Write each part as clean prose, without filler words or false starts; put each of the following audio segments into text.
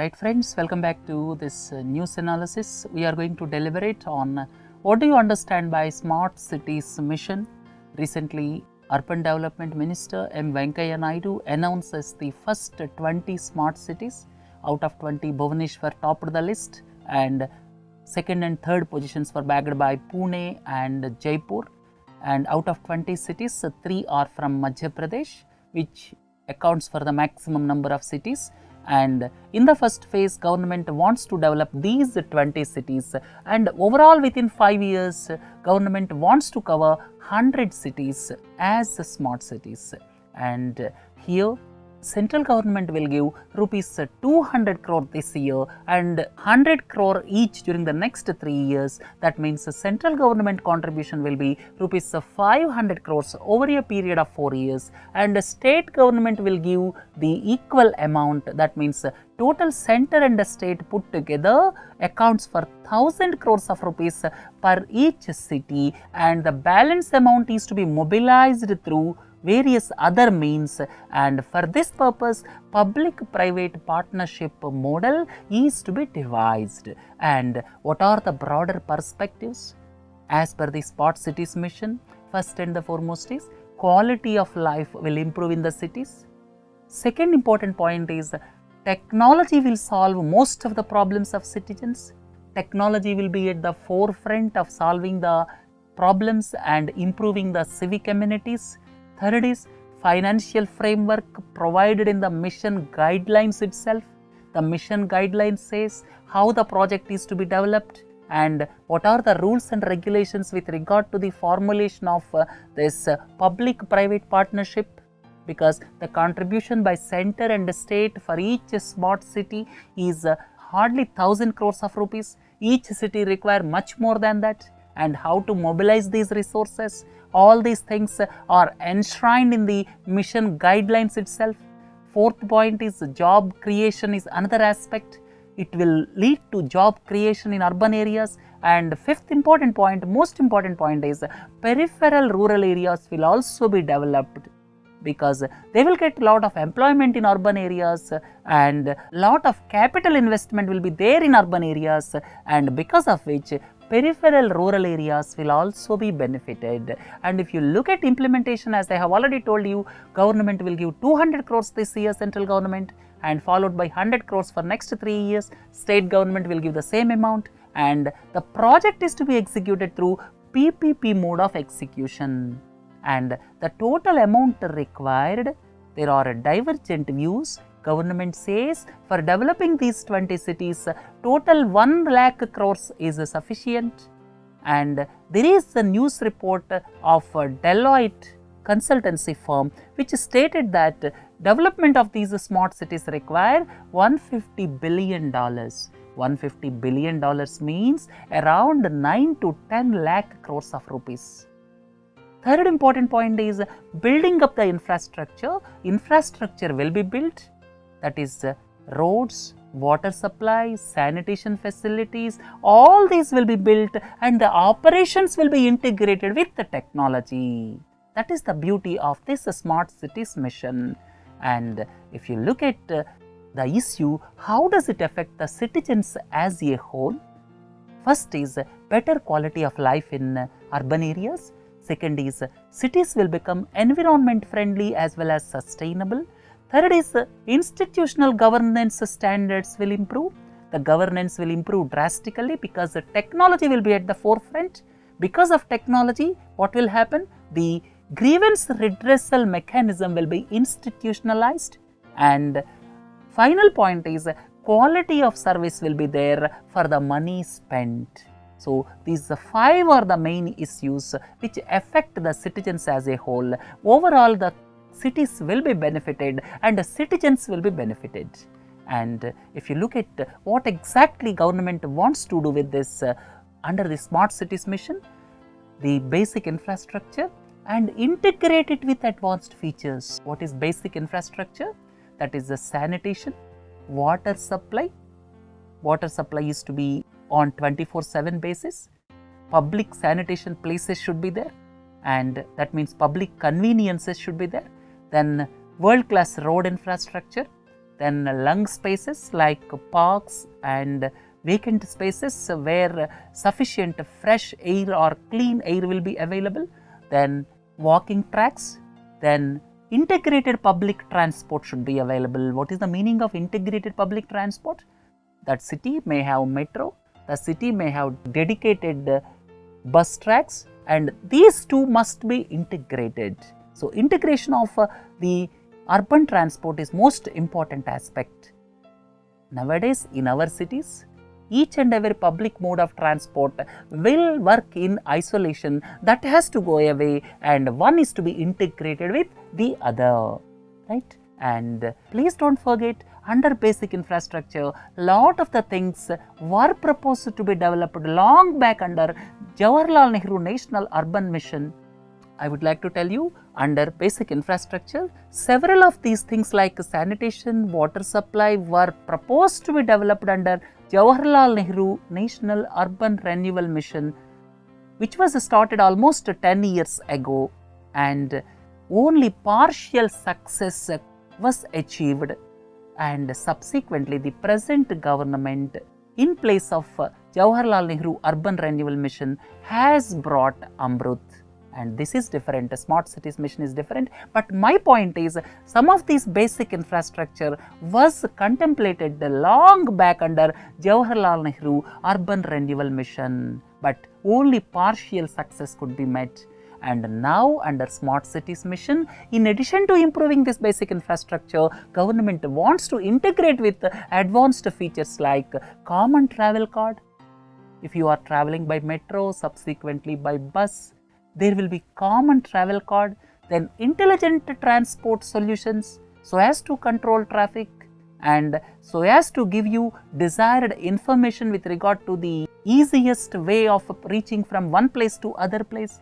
Alright friends, welcome back to this news analysis. We are going to deliberate on what do you understand by smart cities mission. Recently, Urban Development Minister M. Venkaiah Naidu announces the first 20 smart cities. Out of 20, Bhubaneswar topped the list and second and third positions were bagged by Pune and Jaipur. And out of 20 cities, 3 are from Madhya Pradesh, which accounts for the maximum number of cities. And in the first phase, government wants to develop these 20 cities, and overall within 5 years, government wants to cover 100 cities as smart cities. And here central government will give rupees 200 crore this year and 100 crore each during the next 3 years. That means the central government contribution will be rupees 500 crores over a period of 4 years, and the state government will give the equal amount. That means total center and the state put together accounts for 1000 crores of rupees per each city, and the balance amount is to be mobilized through various other means. And for this purpose, public-private partnership model is to be devised. And what are the broader perspectives? As per the Smart Cities mission, first and the foremost is quality of life will improve in the cities. Second important point is technology will solve most of the problems of citizens. Technology will be at the forefront of solving the problems and improving the civic amenities. Third is financial framework provided in the mission guidelines itself. The mission guidelines says how the project is to be developed and what are the rules and regulations with regard to the formulation of this public-private partnership, because the contribution by center and state for each smart city is hardly 1000 crores of rupees. Each city require much more than that. And how to mobilize these resources, all these things are enshrined in the mission guidelines itself. Fourth point is job creation is another aspect. It will lead to job creation in urban areas. And fifth important point, most important point is peripheral rural areas will also be developed, because they will get a lot of employment in urban areas and lot of capital investment will be there in urban areas, and because of which peripheral rural areas will also be benefited. And if you look at implementation, as I have already told you, government will give 200 crores this year, central government, and followed by 100 crores for next 3 years. State government will give the same amount, and the project is to be executed through PPP mode of execution. And the total amount required, there are divergent views. Government says for developing these 20 cities, total 1 lakh crores is sufficient. And there is a news report of Deloitte consultancy firm which stated that development of these smart cities require $150 billion. $150 billion means around 9 to 10 lakh crores of rupees. Third important point is building up the infrastructure. Infrastructure will be built. That is roads, water supply, sanitation facilities, all these will be built and the operations will be integrated with the technology. That is the beauty of this smart cities mission. And if you look at the issue, how does it affect the citizens as a whole? First is better quality of life in urban areas. Second is cities will become environment friendly as well as sustainable. Third is institutional governance standards will improve. The governance will improve drastically because the technology will be at the forefront. Because of technology, what will happen? The grievance redressal mechanism will be institutionalized. And final point is quality of service will be there for the money spent. So these 5 are the main issues which affect the citizens as a whole. Overall, the cities will be benefited and the citizens will be benefited. And if you look at what exactly government wants to do with this under the smart cities mission, the basic infrastructure and integrate it with advanced features. What is basic infrastructure? That is the sanitation, water supply. Water supply is to be on 24/7 basis. Public sanitation places should be there, and that means public conveniences should be there. Then world-class road infrastructure, then lung spaces like parks and vacant spaces where sufficient fresh air or clean air will be available, then walking tracks, then integrated public transport should be available. What is the meaning of integrated public transport? That city may have metro, the city may have dedicated bus tracks, and these two must be integrated. So, integration of the urban transport is most important aspect. Nowadays in our cities, each and every public mode of transport will work in isolation. That has to go away and one is to be integrated with the other, right? And please don't forget, under basic infrastructure, lot of the things were proposed to be developed long back under Jawaharlal Nehru National Urban Mission. I would like to tell you, under basic infrastructure, several of these things like sanitation, water supply were proposed to be developed under Jawaharlal Nehru National Urban Renewal Mission, which was started almost 10 years ago, and only partial success was achieved, and subsequently the present government in place of Jawaharlal Nehru Urban Renewal Mission has brought Amrut. And this is different, a smart cities mission is different, but my point is some of these basic infrastructure was contemplated long back under Jawaharlal Nehru Urban Renewal Mission, but only partial success could be met. And now under smart cities mission, in addition to improving this basic infrastructure, government wants to integrate with advanced features like common travel card. If you are traveling by metro, subsequently by bus, there will be common travel card, then intelligent transport solutions so as to control traffic and so as to give you desired information with regard to the easiest way of reaching from one place to other place.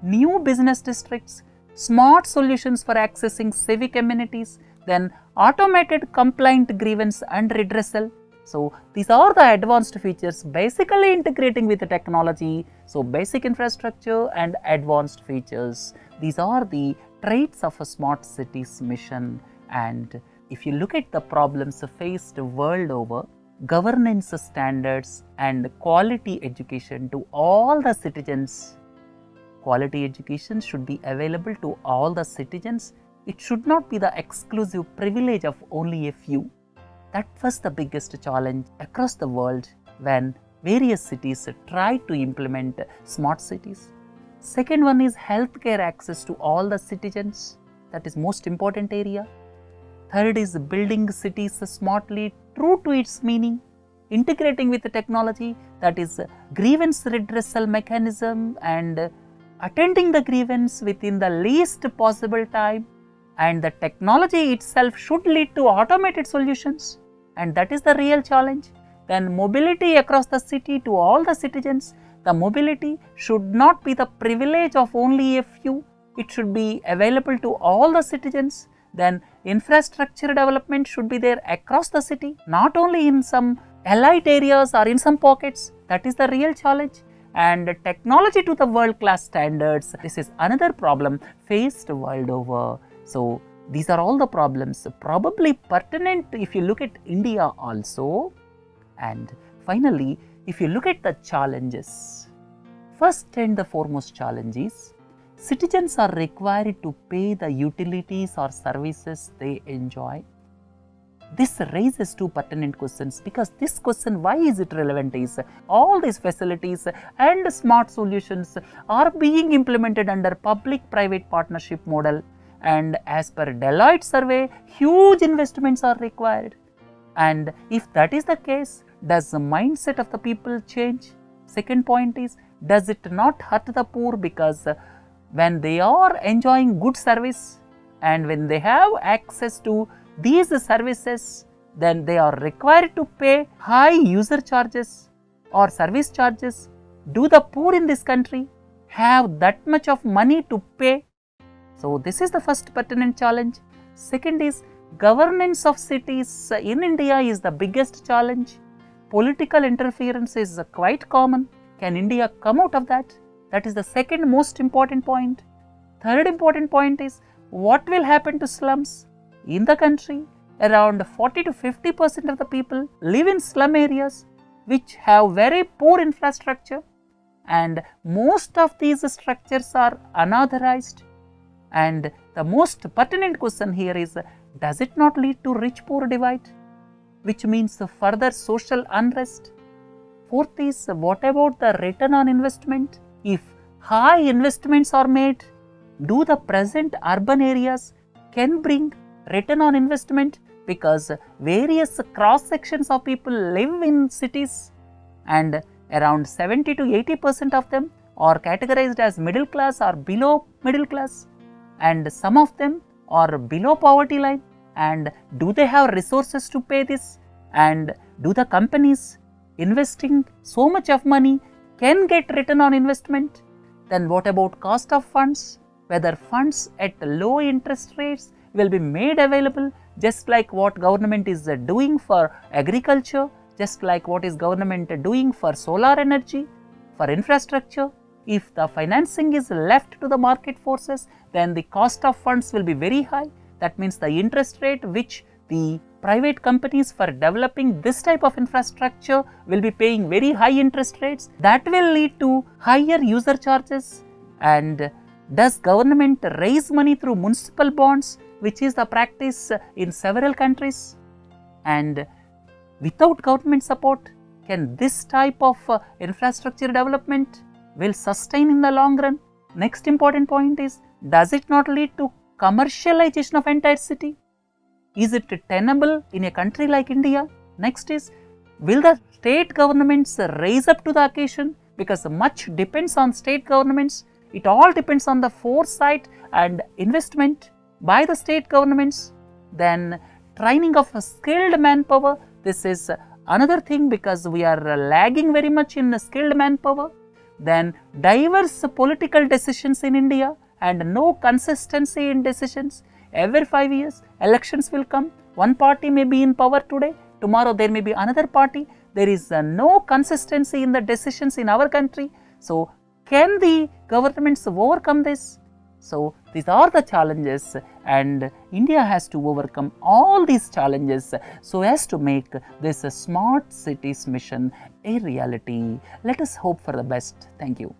New business districts, smart solutions for accessing civic amenities, then automated complaint grievance and redressal. So, these are the advanced features basically integrating with the technology. So, basic infrastructure and advanced features, these are the traits of a smart cities mission. And if you look at the problems faced world over, governance standards and quality education to all the citizens. Quality education should be available to all the citizens. It should not be the exclusive privilege of only a few. That was the biggest challenge across the world when various cities tried to implement smart cities. Second one is healthcare access to all the citizens. That is most important area. Third is building cities smartly, true to its meaning, integrating with the technology, that is grievance redressal mechanism and attending the grievance within the least possible time, and the technology itself should lead to automated solutions, and that is the real challenge. Then mobility across the city to all the citizens. The mobility should not be the privilege of only a few, it should be available to all the citizens. Then infrastructure development should be there across the city, not only in some elite areas or in some pockets. That is the real challenge. And technology to the world class standards, this is another problem faced world over. So, these are all the problems probably pertinent if you look at India also. And finally, if you look at the challenges, first and the foremost challenge is citizens are required to pay the utilities or services they enjoy. This raises two pertinent questions, because this question, why is it relevant, is all these facilities and smart solutions are being implemented under public-private partnership model, and as per Deloitte survey, huge investments are required. And if that is the case, does the mindset of the people change? Second point is, does it not hurt the poor, because when they are enjoying good service and when they have access to these services, then they are required to pay high user charges or service charges. Do the poor in this country have that much of money to pay? So, this is the first pertinent challenge. Second is, governance of cities in India is the biggest challenge. Political interference is quite common. Can India come out of that? That is the second most important point. Third important point is, what will happen to slums in the country around 40 to 50% of the people live in slum areas which have very poor infrastructure, and most of these structures are unauthorized. And the most pertinent question here is, does it not lead to rich poor divide, which means further social unrest? Fourth is, what about the return on investment? If high investments are made, do the present urban areas can bring return on investment, because various cross sections of people live in cities and around 70 to 80% of them are categorized as middle class or below middle class, and some of them are below poverty line. And do they have resources to pay this? And do the companies investing so much of money can get return on investment? Then what about cost of funds? Whether funds at low interest rates will be made available, just like what government is doing for agriculture, just like what is government doing for solar energy, for infrastructure. If the financing is left to the market forces, then the cost of funds will be very high. That means the interest rate which the private companies for developing this type of infrastructure will be paying very high interest rates. That will lead to higher user charges. And does government raise money through municipal bonds, which is the practice in several countries? And without government support, can this type of infrastructure development will sustain in the long run? Next important point is, does it not lead to commercialization of entire city? Is it tenable in a country like India? Next is, will the state governments rise up to the occasion? Because much depends on state governments. It all depends on the foresight and investment by the state governments. Then training of skilled manpower. This is another thing, because we are lagging very much in skilled manpower. Then diverse political decisions in India and no consistency in decisions. Every 5 years elections will come. One party may be in power today, tomorrow there may be another party. There is no consistency in the decisions in our country. So can the governments overcome this? So these are the challenges, and India has to overcome all these challenges so as to make this smart cities mission a reality. Let us hope for the best. Thank you.